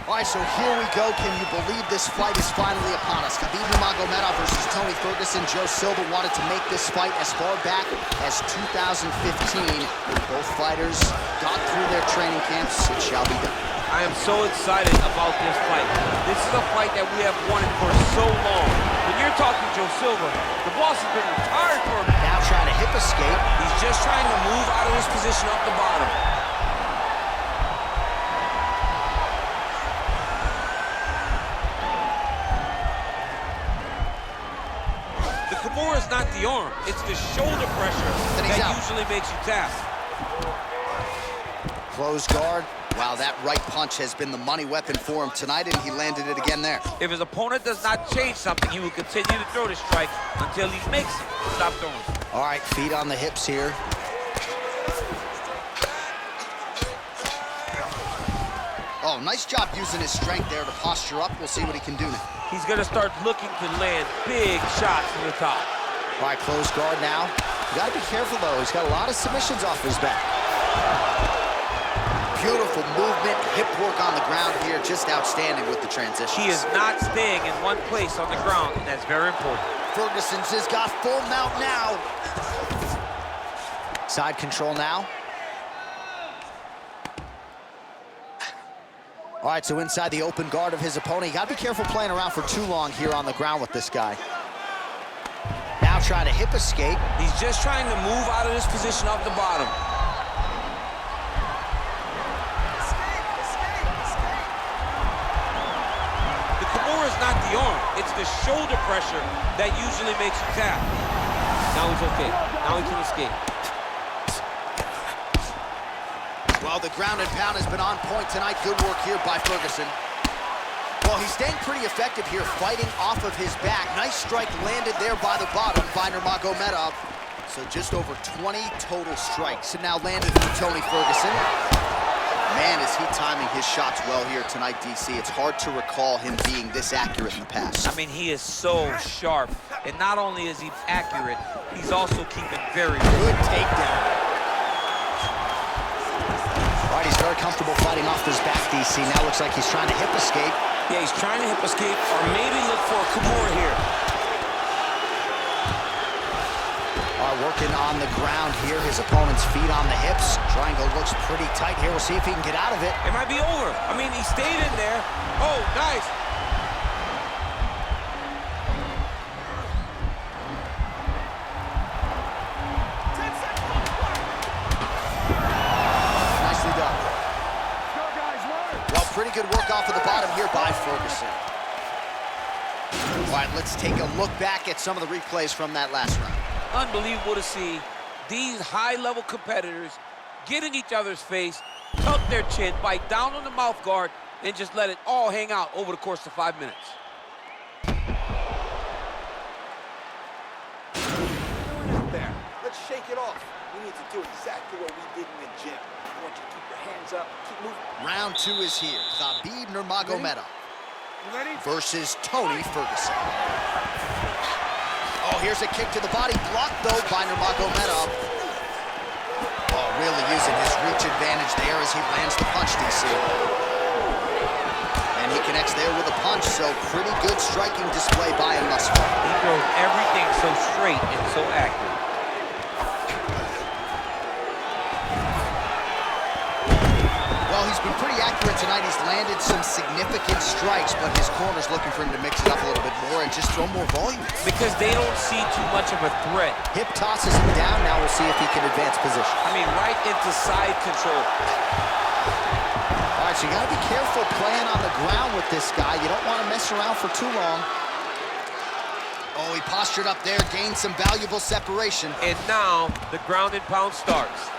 All right, so here we go. Can you believe this fight is finally upon us? Khabib Nurmagomedov versus Tony Ferguson. Joe Silva wanted to make this fight as far back as 2015. Both fighters got through their training camps. It shall be done. I am so excited about this fight. This is a fight that we have wanted for so long. When you're talking Joe Silva, the boss has been retired for him. Now trying to hip escape. He's just trying to move out of this position off the bottom. Kimura is not the arm, it's the shoulder pressure that usually makes you tap. Closed guard. Wow, that right punch has been the money weapon for him tonight, and he landed it again there. If his opponent does not change something, he will continue to throw the strike until he makes it stop throwing. All right, feet on the hips here. Oh, nice job using his strength there to posture up. We'll see what he can do now. He's going to start looking to land big shots from the top. All right, closed guard now. You got to be careful, though. He's got a lot of submissions off his back. Beautiful movement, hip work on the ground here. Just outstanding with the transitions. He is not staying in one place on the ground, and that's very important. Ferguson's has got full mount now. Side control now. All right, so inside the open guard of his opponent. You got to be careful playing around for too long here on the ground with this guy. Now trying to hip escape. He's just trying to move out of this position off the bottom. The Kimura is not the arm, it's the shoulder pressure that usually makes you tap. Now he's okay. Now he can escape. Well, the ground and pound has been on point tonight. Good work here by Ferguson. Well, he's staying pretty effective here, fighting off of his back. Nice strike landed there by the bottom by Nurmagomedov. So just over 20 total strikes. And now landed from Tony Ferguson. Man, is he timing his shots well here tonight, DC. It's hard to recall him being this accurate in the past. I mean, he is so sharp. And not only is he accurate, he's also keeping very good takedown. All right, he's very comfortable fighting off his back, DC. Now looks like he's trying to hip escape. Yeah, he's trying to hip escape or maybe look for a Kimura here. All right, working on the ground here. His opponent's feet on the hips. Triangle looks pretty tight here. We'll see if he can get out of it. It might be over. I mean, he stayed in there. Oh, nice. Pretty good work off of the bottom here by Ferguson. All right, let's take a look back at some of the replays from that last round. Unbelievable to see these high-level competitors get in each other's face, tuck their chin, bite down on the mouth guard, and just let it all hang out over the course of 5 minutes. There. Let's shake it off. We need to do exactly what we did in the gym. I want you to keep your hands up, keep moving. Round 2 is here. Khabib Nurmagomedov versus Tony Ferguson. Oh, here's a kick to the body. Blocked, though, by Nurmagomedov. Oh, really using his reach advantage there as he lands the punch, DC. And he connects there with a punch, so pretty good striking display by him thus far. He throws everything so straight and so accurate. Well, he's been pretty accurate tonight. He's landed some significant strikes, but his corner's looking for him to mix it up a little bit more and just throw more volume. Because they don't see too much of a threat. Hip tosses him down. Now we'll see if he can advance position. I mean, right into side control. All right, so you got to be careful playing on the ground with this guy. You don't want to mess around for too long. Oh, he postured up there, gained some valuable separation. And now the ground and pound starts.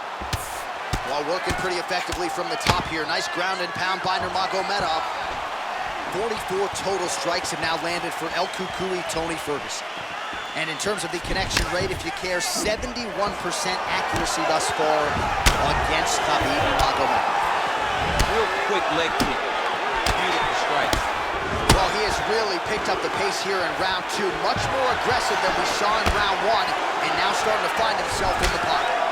While working pretty effectively from the top here. Nice ground and pound by Nurmagomedov. 44 total strikes have now landed for El Cucuy Tony Ferguson. And in terms of the connection rate, if you care, 71% accuracy thus far against Khabib Nurmagomedov. Real quick leg kick. Beautiful strike. Well, he has really picked up the pace here in round 2. Much more aggressive than we saw in round 1, and now starting to find himself in the pocket.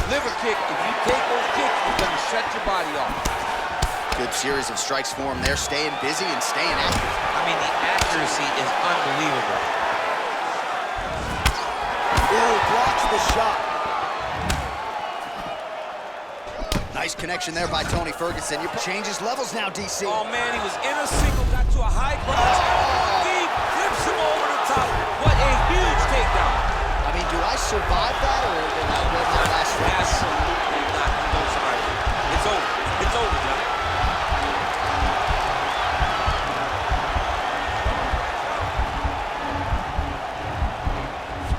Liver kick, if you take those kicks, you're going to shut your body off. Good series of strikes for him there, staying busy and staying active. I mean, the accuracy is unbelievable. Ooh, blocks the shot. Nice connection there by Tony Ferguson. You changes levels now, DC. Oh, man, he was in a single, got to a high cross. Deep, flips him over the top. What a huge takedown. I mean, do I survive that, or did I win my last round? Absolutely not. You don't survive it. It's over. It's over, John.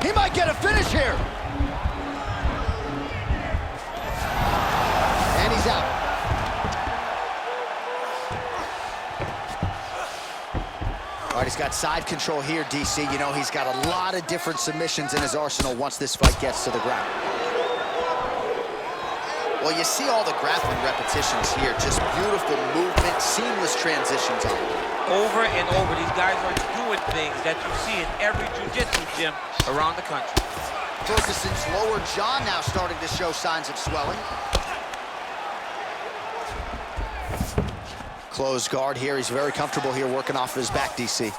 He might get a finish here. And he's out. All right, he's got side control here, DC. You know, he's got a lot of different submissions in his arsenal once this fight gets to the ground. Well, you see all the grappling repetitions here. Just beautiful movement, seamless transitions on it. Over and over, these guys are doing things that you see in every jiu-jitsu gym around the country. Ferguson's lower jaw now starting to show signs of swelling. Closed guard here. He's very comfortable here working off of his back, DC.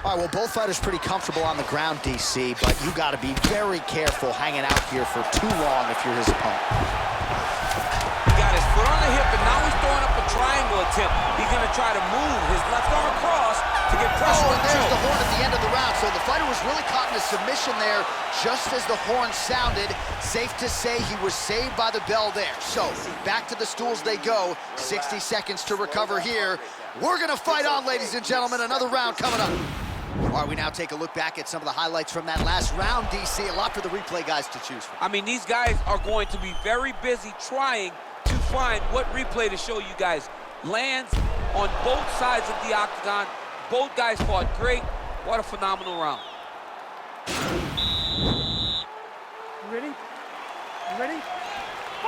All right, well, both fighters pretty comfortable on the ground, DC, but you got to be very careful hanging out here for too long if you're his opponent. He got his foot on the hip, and now he's throwing up a triangle attempt. He's going to try to move his left arm across to get pressure. Oh, and there's the horn at the end of the round. So the fighter was really caught in a submission there just as the horn sounded. Safe to say he was saved by the bell there. So back to the stools they go. 60 seconds to recover here. We're going to fight on, ladies and gentlemen. Another round coming up. All right, we now take a look back at some of the highlights from that last round, DC. A lot for the replay guys to choose from. I mean, these guys are going to be very busy trying to find what replay to show you guys. Lands on both sides of the octagon. Both guys fought great. What a phenomenal round. You ready? You ready?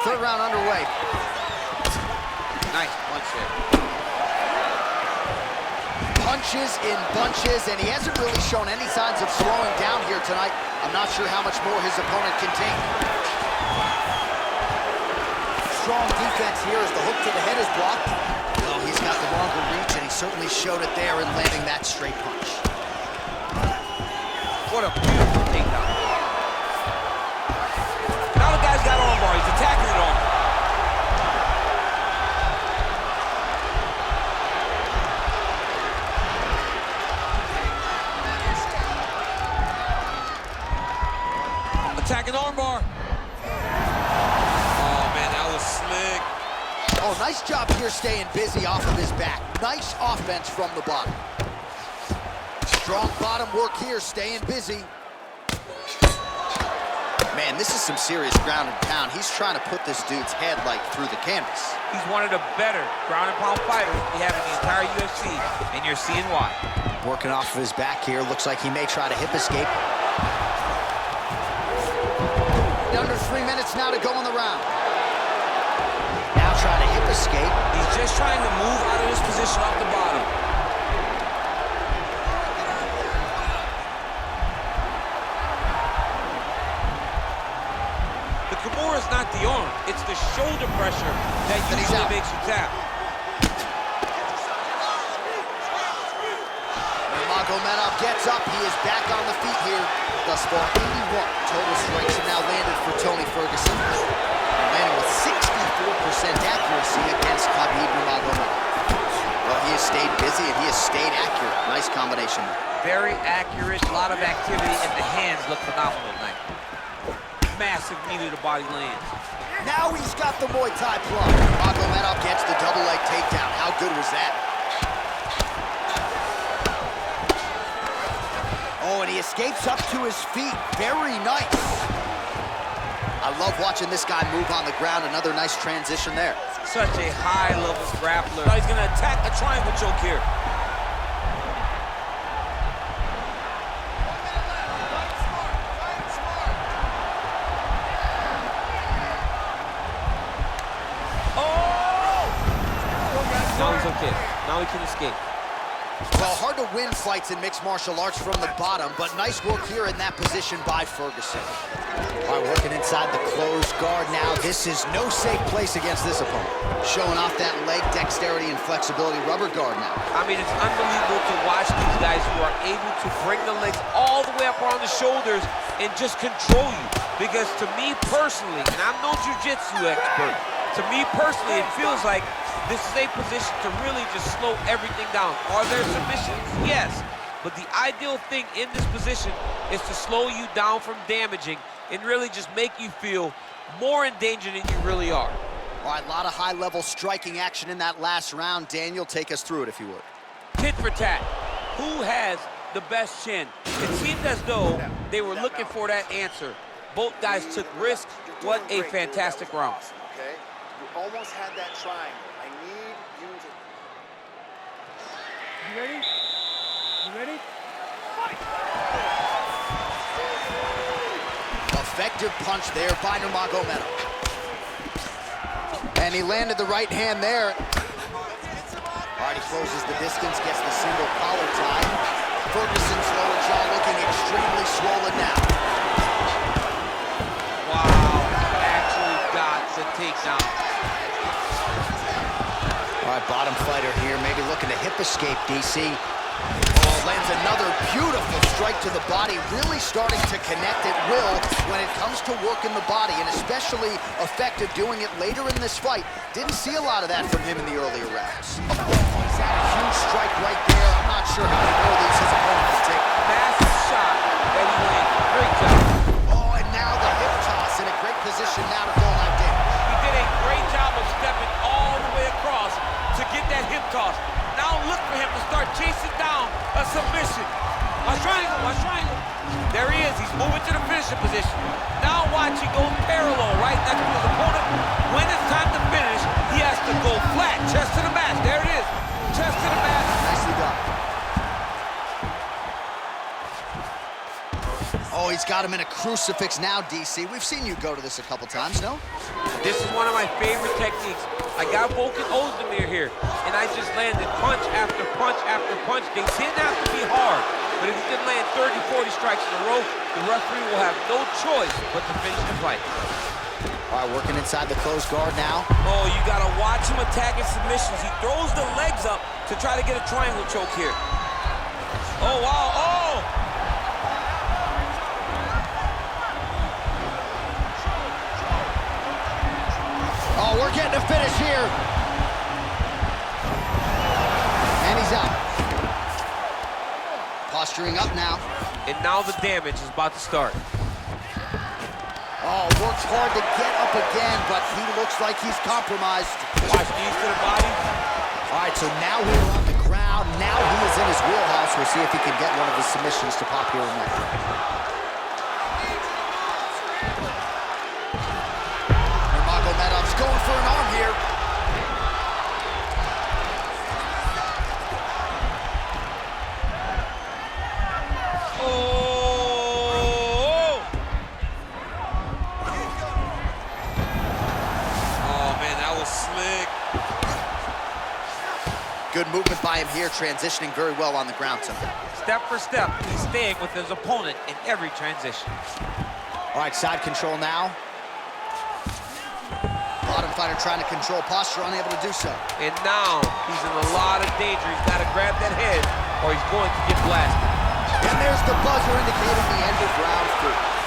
Third round underway. Nice punch there. Punches in bunches, and he hasn't really shown any signs of slowing down here tonight. I'm not sure how much more his opponent can take. Strong defense here as the hook to the head is blocked. Well, he's got the longer reach, and he certainly showed it there in landing that straight punch. What a beautiful takedown. Now the guy's got armbar. He's attacking it on. Attacking armbar. Oh, man, that was slick. Oh, nice job here staying busy off of his back. Nice offense from the bottom. Strong bottom work here, staying busy. Man, this is some serious ground and pound. He's trying to put this dude's head, like, through the canvas. He's one of the better ground and pound fighters we have in the entire UFC, and you're seeing why. Working off of his back here. Looks like he may try to hip escape. Under 3 minutes now to go in the round. Now trying to hip escape. He's just trying to move out of this position off the bottom. The Kimura is not the arm. It's the shoulder pressure that usually makes you tap. Nurmagomedov gets up. He is back on the feet here. Thus far, 81 total strikes have now landed for Tony Ferguson. Landing with 64% accuracy against Khabib Nurmagomedov. Well, he has stayed busy and he has stayed accurate. Nice combination. Very accurate, a lot of activity, and the hands look phenomenal tonight. Massive knee to the body lands. Now he's got the Muay Thai plug. Nurmagomedov gets the double leg takedown. How good was that? Oh, and he escapes up to his feet. Very nice. I love watching this guy move on the ground. Another nice transition there. Such a high-level grappler. He's going to attack a triangle choke here. Oh! Now he's okay. Now he can escape. Well, hard to win fights in mixed martial arts from the bottom, but nice work here in that position by Ferguson. All right, working inside the closed guard now. This is no safe place against this opponent. Showing off that leg dexterity and flexibility. Rubber guard now. I mean, it's unbelievable to watch these guys who are able to bring the legs all the way up around the shoulders and just control you. Because to me personally, and I'm no jiu-jitsu expert, to me personally, it feels like this is a position to really just slow everything down. Are there submissions? Yes. But the ideal thing in this position is to slow you down from damaging and really just make you feel more in danger than you really are. All right, a lot of high-level striking action in that last round. Daniel, take us through it if you would. Tit for tat. Who has the best chin? It seemed as though they were looking for that answer. Both guys took risks. What a fantastic round. Okay? You almost had that triangle. I need you to... You ready? You ready? Effective punch there by Nurmagomedov. And he landed the right hand there. All right, he closes the distance, gets the single collar tie. Ferguson's lower jaw looking extremely swollen now. Wow, actually got the takedown. All right, bottom fighter here, maybe looking to hip escape, DC. Oh, lands another beautiful strike to the body, really starting to connect at will when it comes to working the body, and especially effective doing it later in this fight. Didn't see a lot of that from him in the earlier rounds. He's had a huge strike right there. I'm not sure how many more of these his opponent can take. Massive shot that he landed. Great job. Oh, and now the hip toss in a great position now to go like that. He did a great job of stepping all the way across to get that hip toss. Now look for him to start chasing down a submission. A triangle, a triangle. There he is, he's moving to the finishing position. Now watch, he goes parallel right next to his opponent. When it's time to finish, he has to go flat, chest to the mat. There it is, chest to the mat. Nicely done. Oh, he's got him in a crucifix now, DC. We've seen you go to this a couple times, no? This is one of my favorite techniques. I got Volkan Ozdemir here, and I just landed punch after punch after punch. They didn't have to be hard, but if you can land 30, 40 strikes in a row, the referee will have no choice but to finish the fight. All right, working inside the closed guard now. Oh, you gotta watch him attacking submissions. He throws the legs up to try to get a triangle choke here. Oh, wow, oh! Oh, we're getting a finish here. And he's out. Posturing up now. And now the damage is about to start. Oh, works hard to get up again, but he looks like he's compromised. Watch knees to the body. All right, so now we're on the ground. Now he is in his wheelhouse. We'll see if he can get one of his submissions to pop here and there. Nurmagomedov's going for an arm here. Good movement by him here, transitioning very well on the ground tonight. Step for step, he's staying with his opponent in every transition. All right, side control now. Bottom fighter trying to control posture, unable to do so. And now he's in a lot of danger. He's got to grab that head or he's going to get blasted. And there's the buzzer indicating the end of round 3.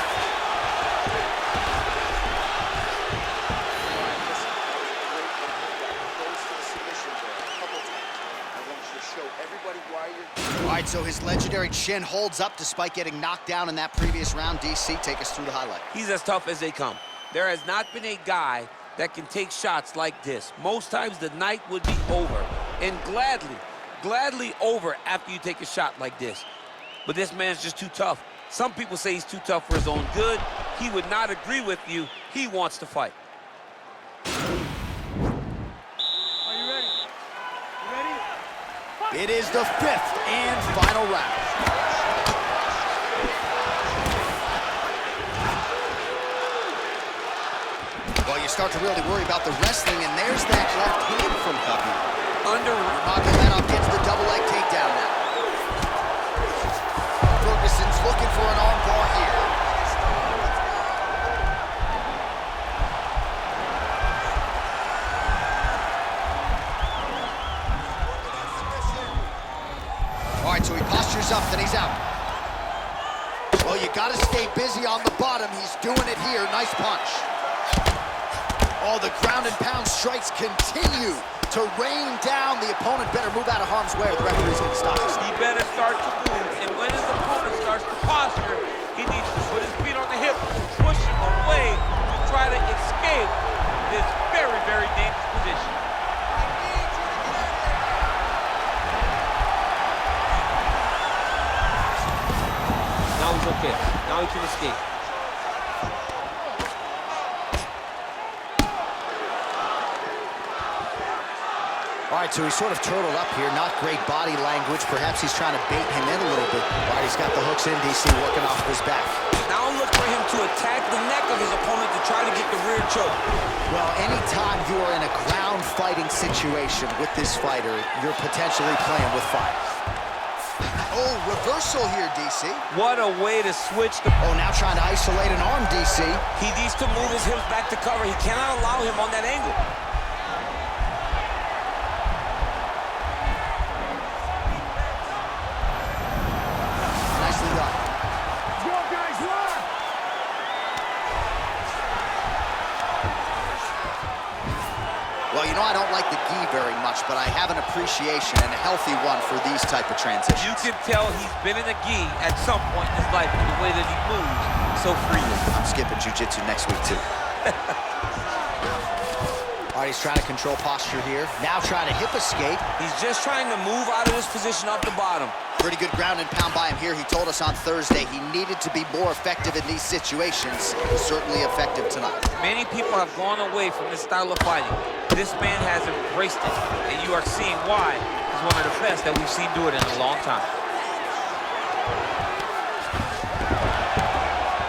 All right, so his legendary chin holds up despite getting knocked down in that previous round. DC, take us through the highlight. He's as tough as they come. There has not been a guy that can take shots like this. Most times the night would be over, and gladly over after you take a shot like this. But this man's just too tough. Some people say he's too tough for his own good. He would not agree with you. He wants to fight. It is the 5th and final round. Well, you start to really worry about the wrestling, and there's that left hand from Khabib. Under Nurmagomedov gets the double leg takedown now. right, so he postures up, then he's out. Well, you gotta stay busy on the bottom. He's doing it here. Nice punch. Oh, the ground and pound strikes continue to rain down. The opponent better move out of harm's way or the referee's gonna stop us. He better start to move, and when his opponent starts to posture, he needs to put his feet on the hip, push him away to try to escape this very, very dangerous position. Now he's okay. Now he can escape. All right, so he's sort of turtled up here. Not great body language. Perhaps he's trying to bait him in a little bit. All right, he's got the hooks in, DC, working off of his back. Now look for him to attack the neck of his opponent to try to get the rear choke. Well, anytime you are in a ground fighting situation with this fighter, you're potentially playing with fire. Oh, reversal here, DC. What a way to switch the... Oh, now trying to isolate an arm, DC. He needs to move his hips back to cover. He cannot allow him on that angle. Nicely done. Let's go, guys, run! Well, you know, I don't like the gi very much, but I have an appreciation and a healthy one for these type of transitions. You can tell he's been in a gi at some point in his life with the way that he moves so freely. I'm skipping jiu-jitsu next week, too. All right, he's trying to control posture here. Now trying to hip escape. He's just trying to move out of this position off the bottom. Pretty good ground and pound by him here. He told us on Thursday he needed to be more effective in these situations. Certainly effective tonight. Many people have gone away from this style of fighting. This man has embraced it, and you are seeing why he's one of the best that we've seen do it in a long time.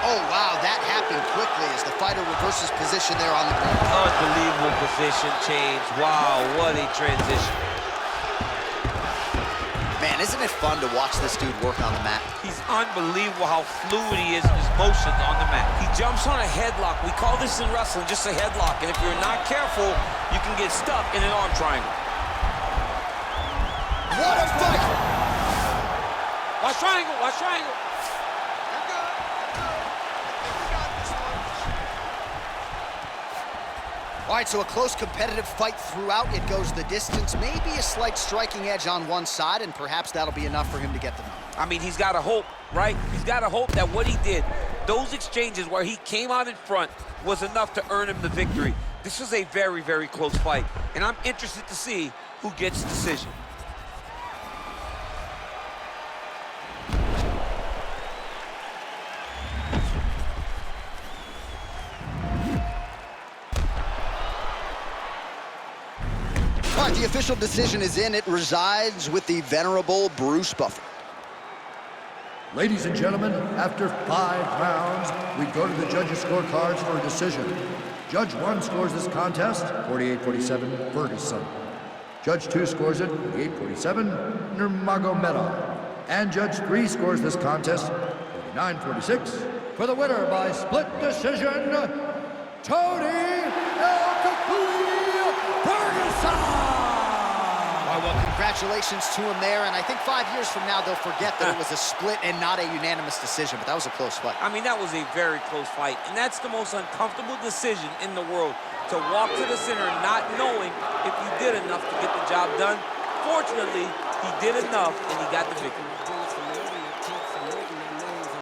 Oh, wow, that happened quickly as the fighter reverses position there on the ground. Unbelievable position change. Wow, what a transition. Man, isn't it fun to watch this dude work on the mat? He's unbelievable how fluid he is in his motions on the mat. He jumps on a headlock. We call this in wrestling just a headlock, and if you're not careful, you can get stuck in an arm triangle. What a fight! Watch triangle, watch triangle. All right, so a close competitive fight throughout. It goes the distance. Maybe a slight striking edge on one side, and perhaps that'll be enough for him to get the knock. I mean, he's got to hope, right? He's got to hope that what he did, those exchanges where he came out in front, was enough to earn him the victory. This was a very, very close fight, and I'm interested to see who gets the decision. All right, the official decision is in. It resides with the venerable Bruce Buffer. Ladies and gentlemen, after 5 rounds, we go to the judges' scorecards for a decision. Judge 1 scores this contest, 48-47, Ferguson. Judge 2 scores it, 48-47, Nurmagomedov. And Judge 3 scores this contest, 49-46, for the winner by split decision, Toни Ferguson! Well, congratulations to him there, and I think 5 years from now they'll forget that it was a split and not a unanimous decision, but that was a close fight. I mean, that was a very close fight, and that's the most uncomfortable decision in the world, to walk to the center not knowing if you did enough to get the job done. Fortunately, he did enough, and he got the victory.